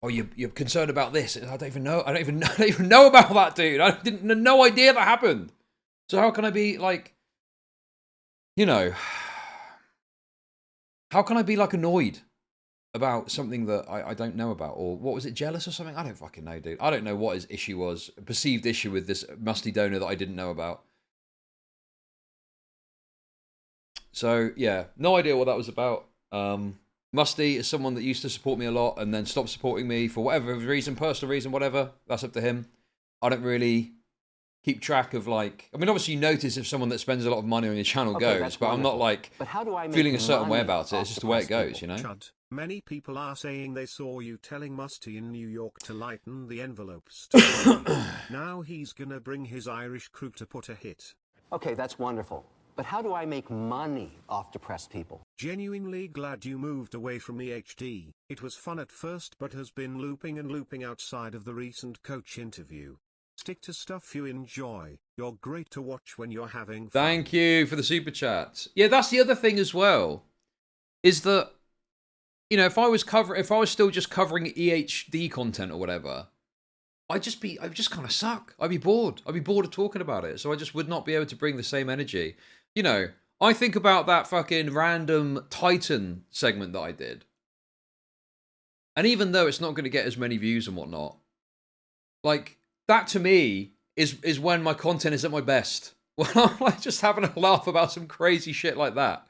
oh, you're concerned about this. I don't even know about that, dude. I didn't, no idea that happened. So how can I be, like, you know, how can I be, like, annoyed about something that I don't know about? Or what was it, jealous or something? I don't fucking know, dude. I don't know what his issue was, a perceived issue with this Musty donor that I didn't know about. So, yeah, no idea what that was about. Musty is someone that used to support me a lot and then stopped supporting me for whatever reason, personal reason, whatever. That's up to him. I don't really keep track of, like, I mean, obviously you notice if someone that spends a lot of money on your channel goes, but I'm not, like, feeling a certain way about it. It's just the way it goes, you know? Chud, many people are saying they saw you telling Musty in New York to lighten the envelopes. Now he's gonna bring his Irish crew to put a hit. Okay, that's wonderful. But how do I make money off depressed people? Genuinely glad you moved away from EHD. It was fun at first but has been looping and looping outside of the recent coach interview. Stick to stuff you enjoy. You're great to watch when you're having fun. Thank you for the super chat. Yeah, that's the other thing as well. Is that, you know, if I was still just covering EHD content or whatever, I'd just kind of suck. I'd be bored. I'd be bored of talking about it. So I just would not be able to bring the same energy. You know, I think about that fucking random Titan segment that I did. And even though it's not going to get as many views and whatnot, like, that to me is when my content is at my best. When I'm, like, just having a laugh about some crazy shit like that.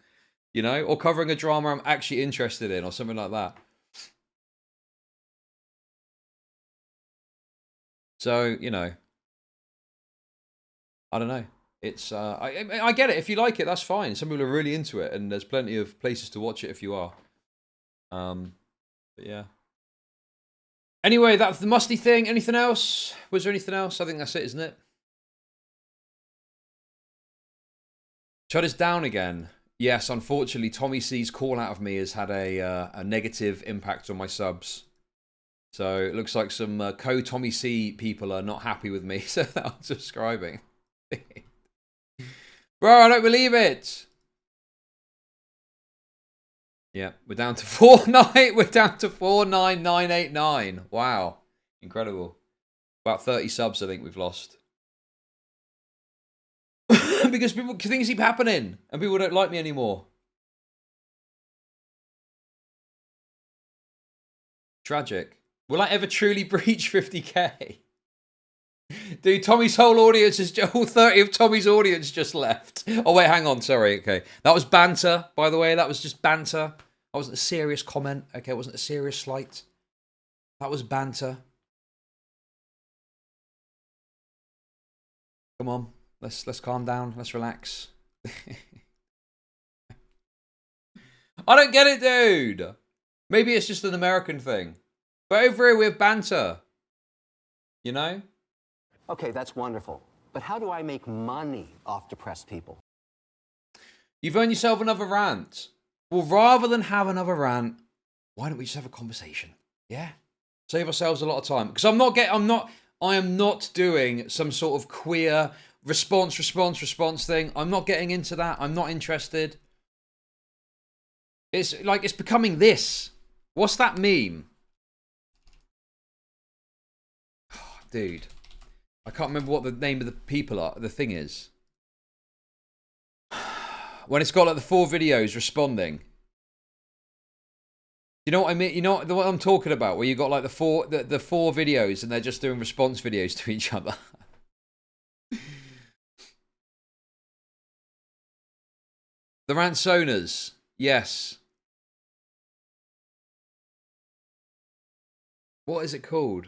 You know? Or covering a drama I'm actually interested in or something like that. So, you know, I don't know. It's I get it. If you like it, that's fine. Some people are really into it, and there's plenty of places to watch it if you are. But yeah. Anyway, that's the Musty thing. Anything else? Was there anything else? I think that's it, isn't it? Chud is down again. Yes, unfortunately, Tommy C's call out of me has had a negative impact on my subs. So it looks like some co-Tommy C people are not happy with me, so they're unsubscribing. Bro, I don't believe it. Yeah, we're down to 4-9. We're down to 49989. Wow, incredible. About 30 subs, I think we've lost. Because things keep happening and people don't like me anymore. Tragic. Will I ever truly breach 50k? Dude, Tommy's whole audience is all 30 of Tommy's audience just left. Oh wait, hang on, sorry. Okay, that was banter, by the way. That was just banter. That wasn't a serious comment. Okay, it wasn't a serious slight. That was banter. Come on, let's calm down. Let's relax. I don't get it, dude. Maybe it's just an American thing. But over here we have banter. You know? Okay, that's wonderful. But how do I make money off depressed people? You've earned yourself another rant. Well, rather than have another rant, why don't we just have a conversation? Yeah? Save ourselves a lot of time. Because I am not doing some sort of queer response thing. I'm not getting into that. I'm not interested. It's like, it's becoming this. What's that meme? Oh, dude. I can't remember what the name of the thing is. When it's got like the 4 videos responding. You know what I mean? You know what I'm talking about? Where you got like the 4 videos and they're just doing response videos to each other. The Ransonas. Yes. What is it called?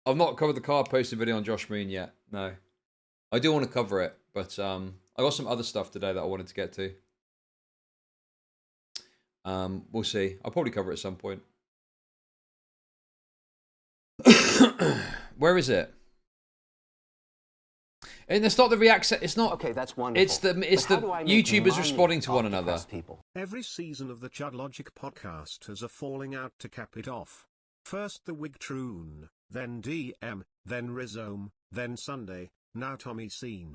I've not covered the car posted video on Josh Moon yet. No. I do want to cover it, but I got some other stuff today that I wanted to get to. We'll see. I'll probably cover it at some point. Where is it? And it's not the react. It's not. Okay, that's wonderful. It's the YouTubers responding to one another. Every season of the Chudlogic podcast has a falling out to cap it off. First the Wigtroon, then DM, then Rhizome, then Sunday, now Tommy C.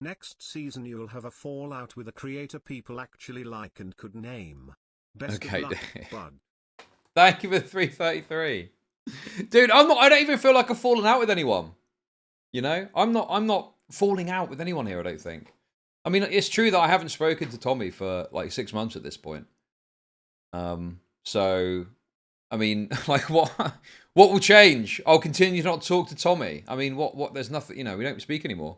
Next season you'll have a fallout with a creator people actually like and could name. Best Okay, of luck, bud. Thank you for the 333. Dude, I don't even feel like I've fallen out with anyone. You know? I'm not falling out with anyone here, I don't think. I mean, it's true that I haven't spoken to Tommy for like 6 months at this point. So I mean, like what will change? I'll continue to not talk to Tommy. I mean, what there's nothing, you know, we don't speak anymore.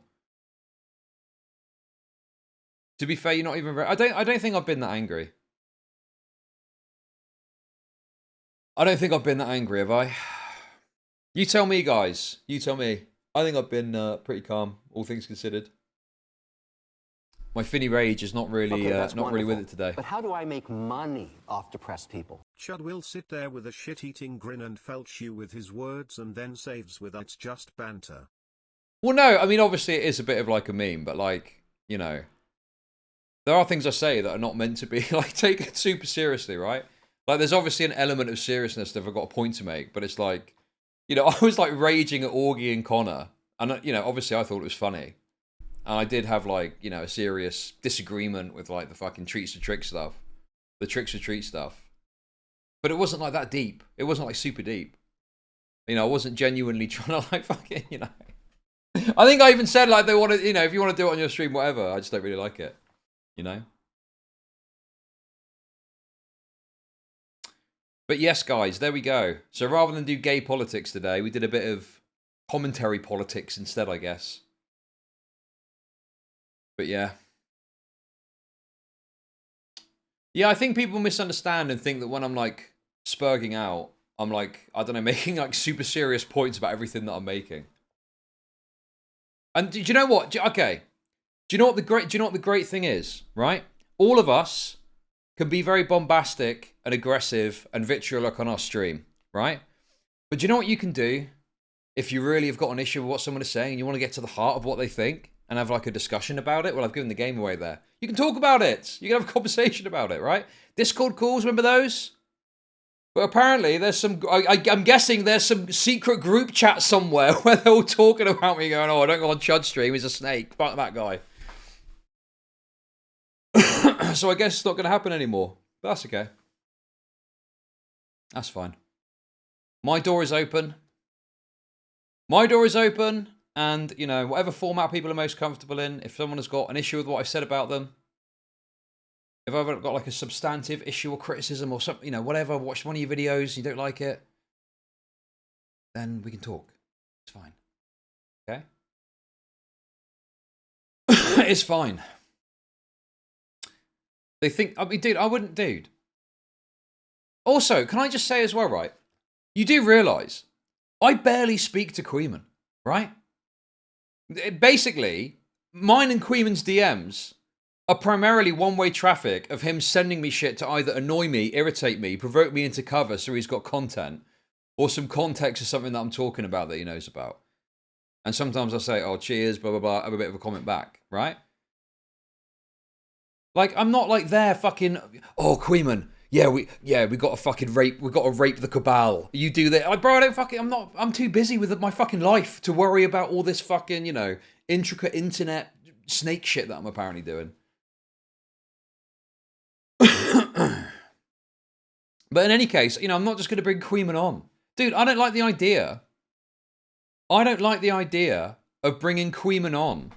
To be fair, you're not even I don't think I've been that angry. I don't think I've been that angry, have I? You tell me, guys. You tell me. I think I've been pretty calm, all things considered. My Finny rage is not really, not really with it today. But how do I make money off depressed people? Chud will sit there with a shit-eating grin and felch you with his words and then saves with "It's just banter." Well, no, I mean, obviously it is a bit of like a meme, but like, you know, there are things I say that are not meant to be like taken super seriously, right? Like, there's obviously an element of seriousness that I've got a point to make, but it's like, you know, I was like raging at Augie and Connor, and you know, obviously I thought it was funny. And I did have like, you know, a serious disagreement with like the fucking treats or tricks stuff. The tricks or treat stuff. But it wasn't like that deep. It wasn't like super deep. You know, I wasn't genuinely trying to like fucking, you know. I think I even said like they want to, you know, if you want to do it on your stream, whatever. I just don't really like it. You know? But yes, guys, there we go. So rather than do gay politics today, we did a bit of commentary politics instead, I guess. But yeah. Yeah, I think people misunderstand and think that when I'm like spurging out, I'm like, I don't know, making like super serious points about everything that I'm making. And do you know what? Okay. Do you know what the great thing is, right? All of us can be very bombastic and aggressive and vitriolic on our stream, right? But do you know what you can do if you really have got an issue with what someone is saying and you want to get to the heart of what they think? And have like a discussion about it? Well, I've given the game away there. You can talk about it. You can have a conversation about it, right? Discord calls, remember those? But apparently there's some, I'm guessing there's some secret group chat somewhere where they're all talking about me going, oh, I don't go on Chud stream, he's a snake. Fuck that guy. So I guess it's not going to happen anymore. But that's okay. That's fine. My door is open. My door is open. And, you know, whatever format people are most comfortable in, if someone has got an issue with what I've said about them, if I've got like a substantive issue or criticism or something, you know, whatever, watch one of your videos, you don't like it, then we can talk. It's fine. Okay? It's fine. They think, I mean, dude, I wouldn't, dude. Also, can I just say as well, right? You do realise, I barely speak to Queeman, right? Basically, mine and Queeman's DMs are primarily one-way traffic of him sending me shit to either annoy me, irritate me, provoke me into cover so he's got content, or some context of something that I'm talking about that he knows about. And sometimes I say, oh, cheers, blah, blah, blah, have a bit of a comment back, right? Like, I'm not like there fucking, oh, Queeman, we got to fucking rape the cabal. You do that. Bro, I don't fucking, I'm too busy with my fucking life to worry about all this fucking, you know, intricate internet snake shit that I'm apparently doing. But in any case, you know, I'm not just going to bring Queeman on. Dude, I don't like the idea. I don't like the idea of bringing Queeman on.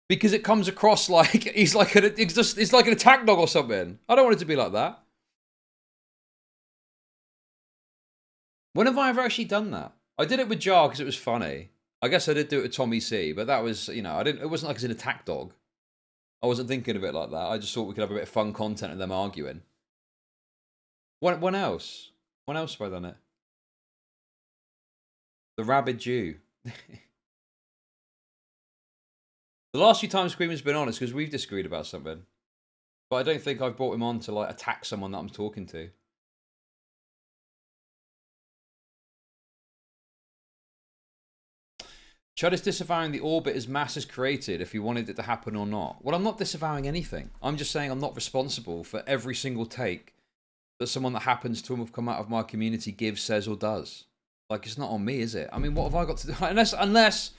Because it comes across like he's like an attack dog or something. I don't want it to be like that. When have I ever actually done that? I did it with Jar because it was funny. I guess I did do it with Tommy C, but that was, you know, it wasn't like it's an attack dog. I wasn't thinking of it like that. I just thought we could have a bit of fun content of them arguing. When else? When else have I done it? The Rabid Jew. The last few times Queeman's been on is because we've disagreed about something. But I don't think I've brought him on to like attack someone that I'm talking to. Chud is disavowing the orbit as mass is created if he wanted it to happen or not. Well, I'm not disavowing anything. I'm just saying I'm not responsible for every single take that someone that happens to have come out of my community gives, says, or does. Like, it's not on me, is it? I mean, what have I got to do? Unless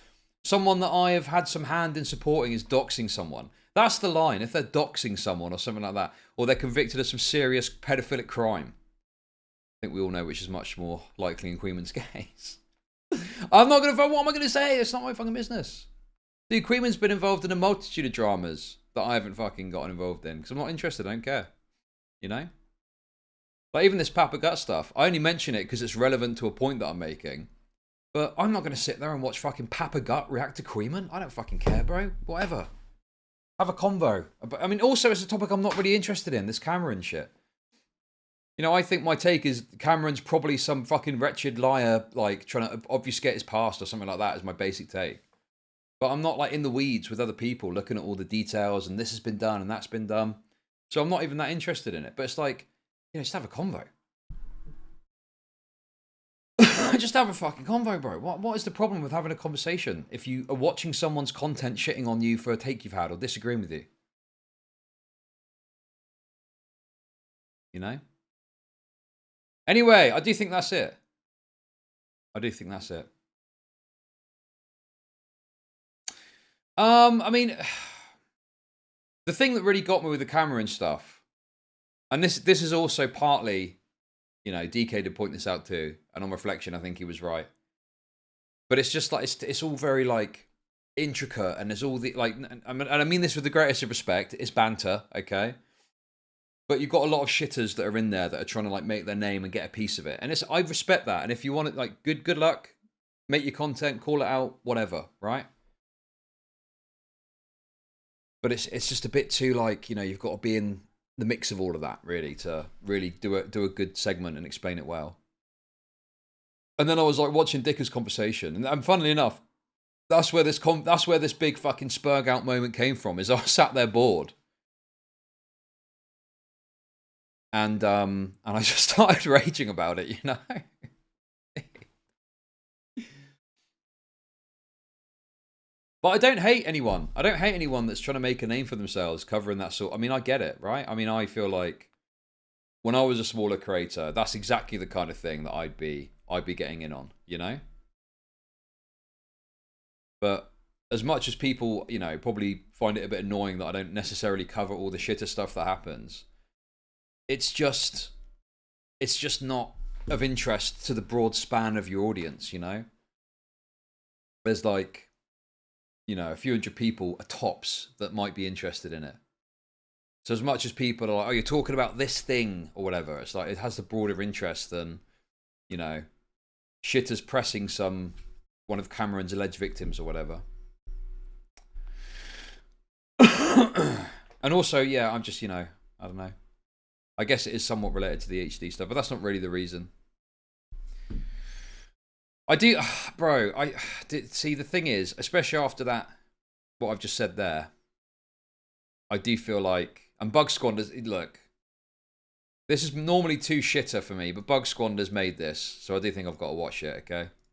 someone that I have had some hand in supporting is doxing someone. That's the line. If they're doxing someone or something like that, or they're convicted of some serious pedophilic crime, I think we all know which is much more likely in Queeman's case. I'm not going to... What am I going to say? It's not my fucking business. Dude, Queeman's been involved in a multitude of dramas that I haven't fucking gotten involved in because I'm not interested. I don't care. You know? Like, even this Papa Gut stuff, I only mention it because it's relevant to a point that I'm making. But I'm not going to sit there and watch fucking Papa Gut react to Queeman. I don't fucking care, bro. Whatever. Have a convo. I mean, also, it's a topic I'm not really interested in, this Cameron shit. You know, I think my take is Cameron's probably some fucking wretched liar, like, trying to obfuscate his past or something like that is my basic take. But I'm not, like, in the weeds with other people looking at all the details and this has been done and that's been done. So I'm not even that interested in it. But it's like, you know, just have a convo. Just have a fucking convo, bro. What is the problem with having a conversation if you are watching someone's content shitting on you for a take you've had or disagreeing with you? You know? Anyway, I do think that's it. I do think that's it. I mean, the thing that really got me with the Cameron stuff, and this is also partly, you know, DK did point this out too, and on reflection, I think he was right. But it's just like, it's all very, like, intricate, and there's all the, like, and I mean this with the greatest of respect, it's banter, okay? But you've got a lot of shitters that are in there that are trying to, like, make their name and get a piece of it. And I respect that, and if you want it, like, good luck, make your content, call it out, whatever, right? But it's just a bit too, like, you know, you've got to be in the mix of all of that, really, to really do a good segment and explain it well. And then I was like watching Dicker's conversation, and funnily enough, that's where this big fucking spurg out moment came from. Is I sat there bored, and I just started raging about it, you know. But I don't hate anyone. I don't hate anyone that's trying to make a name for themselves covering that sort. I mean, I get it, right? I mean, I feel like when I was a smaller creator, that's exactly the kind of thing that I'd be getting in on, you know? But as much as people, you know, probably find it a bit annoying that I don't necessarily cover all the shitter stuff that happens, it's just not of interest to the broad span of your audience, you know? There's like, you know, a few hundred people are tops that might be interested in it. So as much as people are like, oh, you're talking about this thing or whatever, it's like it has a broader interest than, you know, shitters pressing one of Cameron's alleged victims or whatever. And also, yeah, I'm just, you know, I don't know. I guess it is somewhat related to the HD stuff, but that's not really the reason. I do, bro, see, the thing is, especially after that, what I've just said there, I do feel like, and Bug Squander's, look, this is normally too shitter for me, but Bug Squander's made this, so I do think I've got to watch it, okay?